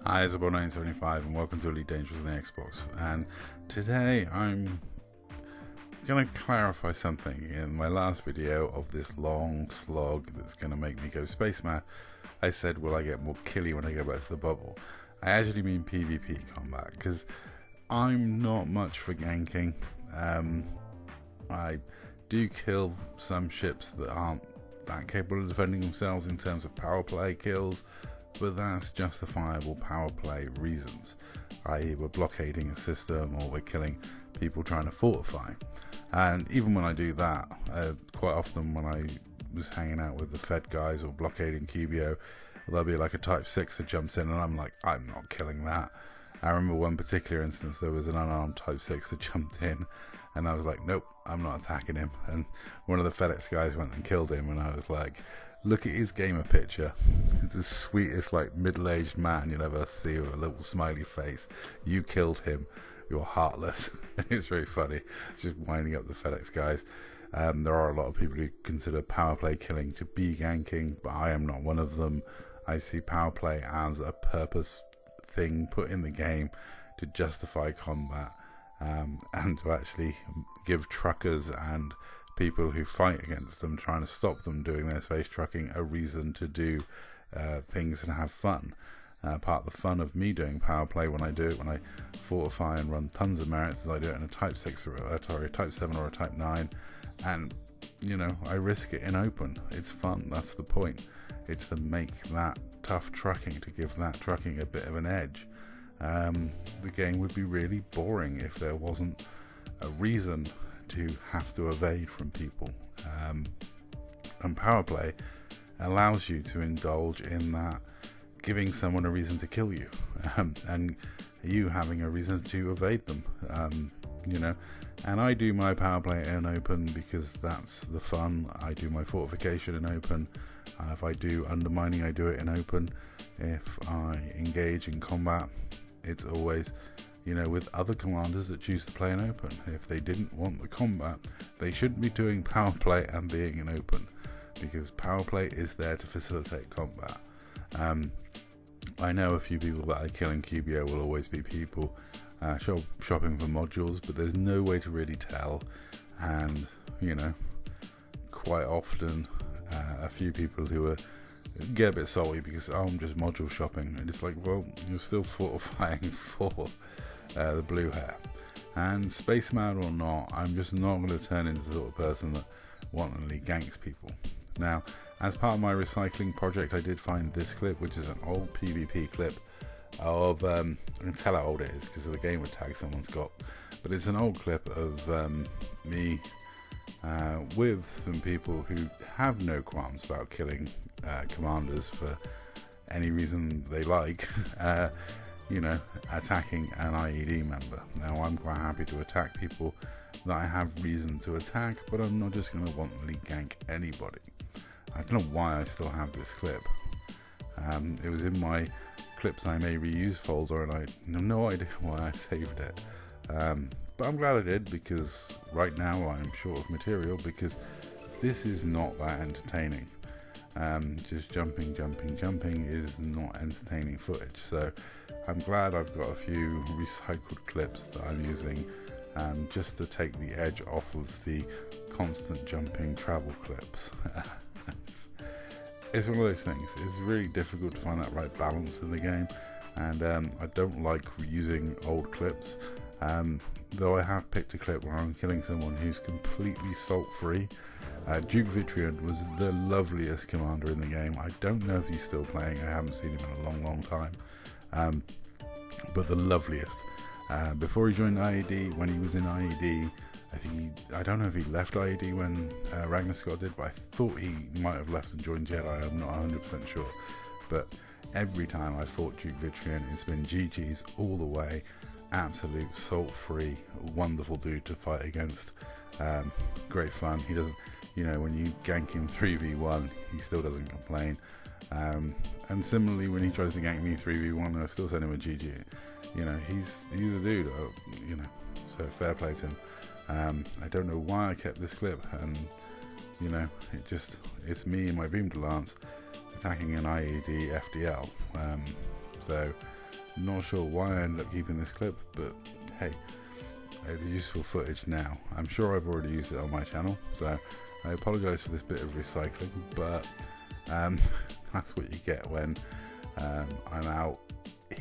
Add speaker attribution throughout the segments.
Speaker 1: Hi, it's about 975 and welcome to Elite Dangerous on the Xbox. And today I'm going to clarify something. In my last video of this long slog that's going to make me go space mad, I said, will I get more killy when I go back to the bubble? I actually mean PvP combat, because I'm not much for ganking. I do kill some ships that aren't that capable of defending themselves in terms of power play kills, but that's justifiable power play reasons, i.e. we're blockading a system or we're killing people trying to fortify. And even when I do that, quite often when I was hanging out with the Fed guys or blockading QBO, there'll be like a Type 6 that jumps in and I'm like, I'm not killing that. I remember one particular instance, there was an unarmed Type 6 that jumped in and I was like, nope, I'm not attacking him. And one of the FedEx guys went and killed him and I was like, look at his gamer picture. It's the sweetest, like, middle-aged man you'll ever see with a little smiley face. You killed him. You're heartless. It's very funny. It's just winding up the FedEx guys. There are a lot of people who consider power play killing to be ganking, but I am not one of them. I see power play as a purpose thing put in the game to justify combat, and to actually give truckers and people who fight against them, trying to stop them doing their space trucking, a reason to do things and have fun. Part of the fun of me doing power play when I do it, when I fortify and run tons of merits, is I do it in a Type 6 or a Type 7 or a Type 9, and you know, I risk it in open. It's fun, that's the point. It's to make that tough trucking, to give that trucking a bit of an edge. The game would be really boring if there wasn't a reason to have to evade from people, and power play allows you to indulge in that, giving someone a reason to kill you, and you having a reason to evade them, you know. And I do my power play in open because that's the fun. I do my fortification in open. If I do undermining, I do it in open. If I engage in combat, it's always, you know, with other commanders that choose to play in open. If they didn't want the combat, they shouldn't be doing power play and being in open, because power play is there to facilitate combat. I know a few people that I kill in QBO will always be people shopping for modules, but there's no way to really tell. And, you know, quite often a few people who get a bit salty because, oh, I'm just module shopping, and it's like, well, you're still fortifying for the blue hair. And space mad or not, I'm just not going to turn into the sort of person that wantonly ganks people. Now, as part of my recycling project, I did find this clip, which is an old PvP clip of, I can tell how old it is because of the gamer tag someone's got, but it's an old clip of me with some people who have no qualms about killing commanders for any reason they like, you know, attacking an IED member. Now, I'm quite happy to attack people that I have reason to attack, but I'm not just going to wantonly gank anybody. I don't know why I still have this clip. It was in my clips I may reuse folder, and I have no idea why I saved it. But I'm glad I did, because right now I'm short of material, because this is not that entertaining. Just jumping is not entertaining footage. So I'm glad I've got a few recycled clips that I'm using, just to take the edge off of the constant jumping travel clips. It's one of those things. It's really difficult to find that right balance in the game, and I don't like using old clips, though I have picked a clip where I'm killing someone who's completely salt free. Duke Vitrion was the loveliest commander in the game. I don't know if he's still playing. I haven't seen him in a long time, but the loveliest. Before he joined IED, when he was in IED, I don't know if he left IED when Ragnar Scott did, but I thought he might have left and joined Jedi. I'm not 100% sure. But every time I fought Duke Vitrion, it's been GG's all the way. Absolute salt-free, wonderful dude to fight against. Great fun. He doesn't, you know, when you gank him 3v1, he still doesn't complain. And similarly, when he tries to gank me 3v1, I still send him a GG. You know, he's a dude, you know, so fair play to him. I don't know why I kept this clip, and you know, it's me and my beam to lance attacking an IED FDL. So Not sure why I ended up keeping this clip, but hey, it's useful footage now. I'm sure I've already used it on my channel, so I apologise for this bit of recycling, but that's what you get when I'm out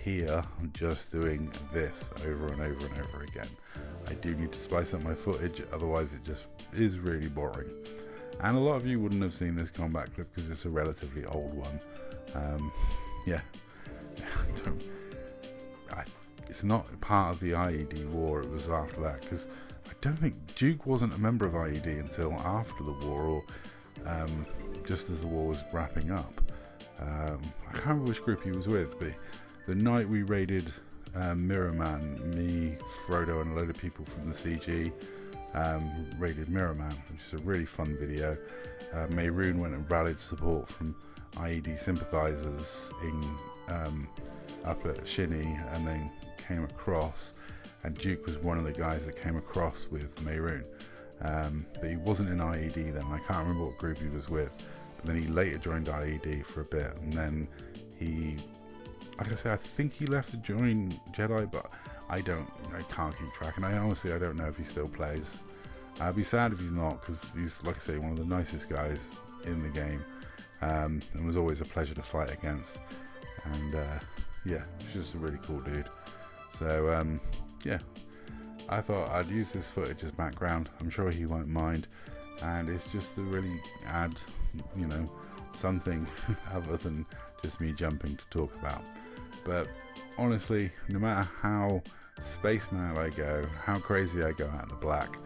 Speaker 1: here just doing this over and over and over again. I do need to spice up my footage, otherwise it just is really boring. And a lot of you wouldn't have seen this combat clip because it's a relatively old one. Yeah, it's not part of the IED war, it was after that, because I don't think Duke wasn't a member of IED until after the war, or just as the war was wrapping up. I can't remember which group he was with, but the night we raided Mirror Man, me, Frodo and a load of people from the CG raided Mirror Man, which is a really fun video. Mayroon went and rallied support from IED sympathisers in up at Shinny, and then came across, and Duke was one of the guys that came across with Mayroon, but he wasn't in IED then. I can't remember what group he was with, but then he later joined IED for a bit, and then he, like I say, I think he left to join Jedi, but I can't keep track, and I honestly don't know if he still plays. I'd be sad if he's not, because he's, like I say, one of the nicest guys in the game, and was always a pleasure to fight against, and yeah, he's just a really cool dude. So yeah, I thought I'd use this footage as background. I'm sure he won't mind, and it's just to really add, you know, something other than just me jumping to talk about. But honestly, no matter how space mad I go, how crazy I go out in the black,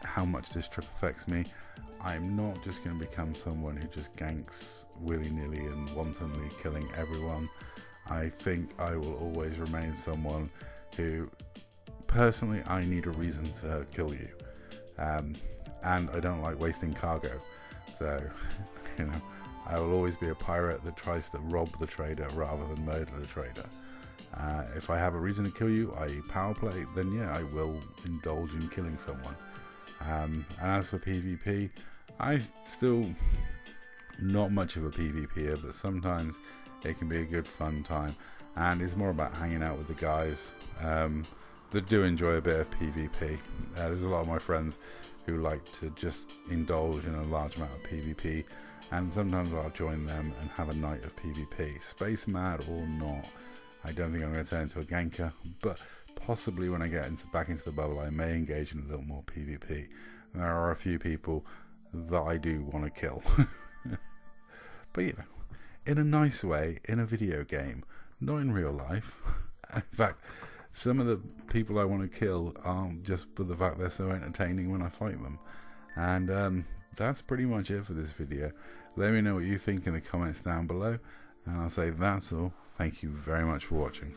Speaker 1: how much this trip affects me, I'm not just going to become someone who just ganks willy-nilly and wantonly killing everyone. I think I will always remain someone who, personally, I need a reason to kill you, and I don't like wasting cargo, so you know, I will always be a pirate that tries to rob the trader rather than murder the trader. If I have a reason to kill you, i.e. power play, then yeah, I will indulge in killing someone. And as for PvP, I still not much of a PvPer, but sometimes it can be a good fun time, and it's more about hanging out with the guys that do enjoy a bit of PvP. There's a lot of my friends who like to just indulge in a large amount of PvP, and sometimes I'll join them and have a night of PvP. Space mad or not, I don't think I'm going to turn into a ganker, but possibly when I get back into the bubble, I may engage in a little more PvP. And there are a few people that I do want to kill. But you know, in a nice way, in a video game, not in real life. In fact, some of the people I want to kill are just for the fact they're so entertaining when I fight them. And that's pretty much it for this video. Let me know what you think in the comments down below, and I'll say that's all. Thank you very much for watching.